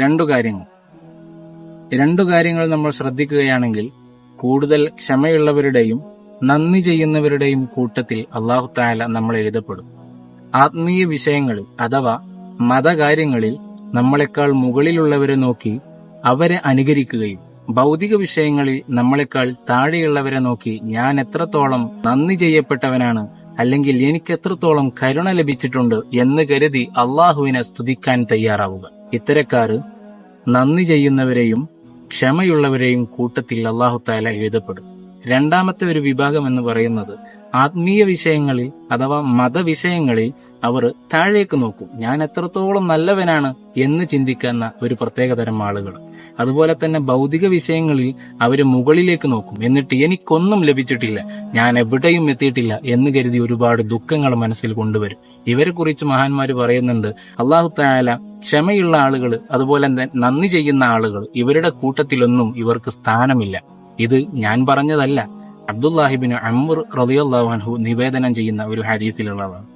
രണ്ടു കാര്യങ്ങൾ നമ്മൾ ശ്രദ്ധിക്കുകയാണെങ്കിൽ കൂടുതൽ ക്ഷമയുള്ളവരുടെയും നന്ദി ചെയ്യുന്നവരുടെയും കൂട്ടത്തിൽ അല്ലാഹു തആല നമ്മൾ എഴുതപ്പെടും. ആത്മീയ വിഷയങ്ങളിൽ അഥവാ മതകാര്യങ്ങളിൽ നമ്മളെക്കാൾ മുകളിലുള്ളവരെ നോക്കി അവരെ അനുകരിക്കുകയും ഭൗതിക വിഷയങ്ങളിൽ നമ്മളെക്കാൾ താഴെയുള്ളവരെ നോക്കി ഞാൻ എത്രത്തോളം നന്ദി ചെയ്യപ്പെട്ടവനാണ്, അല്ലെങ്കിൽ എനിക്ക് എത്രത്തോളം കരുണ ലഭിച്ചിട്ടുണ്ട് എന്ന് കരുതി അള്ളാഹുവിനെ സ്തുതിക്കാൻ തയ്യാറാവുക. ഇത്തരക്കാര് നന്ദി ചെയ്യുന്നവരെയും ക്ഷമയുള്ളവരെയും കൂട്ടത്തിൽ അല്ലാഹു തആല എഴുതപ്പെടും. രണ്ടാമത്തെ ഒരു വിഭാഗം എന്ന് പറയുന്നത് ആത്മീയ വിഷയങ്ങളിൽ അഥവാ മതവിഷയങ്ങളിൽ അവർ താഴേക്ക് നോക്കും, ഞാൻ എത്രത്തോളം നല്ലവനാണ് എന്ന് ചിന്തിക്കുന്ന ഒരു പ്രത്യേകതരം ആളുകൾ. അതുപോലെ തന്നെ ഭൗതിക വിഷയങ്ങളിൽ അവർ മുകളിലേക്ക് നോക്കും, എന്നിട്ട് എനിക്കൊന്നും ലഭിച്ചിട്ടില്ല, ഞാൻ എവിടെയും എത്തിയിട്ടില്ല എന്ന് കരുതി ഒരുപാട് ദുഃഖങ്ങൾ മനസ്സിൽ കൊണ്ടുവരും. ഇവരെ കുറിച്ച് മഹാന്മാര് പറയുന്നുണ്ട്, അല്ലാഹു തആല ക്ഷമയുള്ള ആളുകൾ അതുപോലെ തന്നെ നന്ദി ചെയ്യുന്ന ആളുകൾ ഇവരുടെ കൂട്ടത്തിലൊന്നും ഇവർക്ക് സ്ഥാനമില്ല. ഇത് ഞാൻ പറഞ്ഞതല്ല, അബ്ദുല്ലാഹി ഇബ്നു അംർ റളിയല്ലാഹു അൻഹു നിവേദനം ചെയ്യുന്ന ഒരു ഹദീസിലുള്ളതാണ്.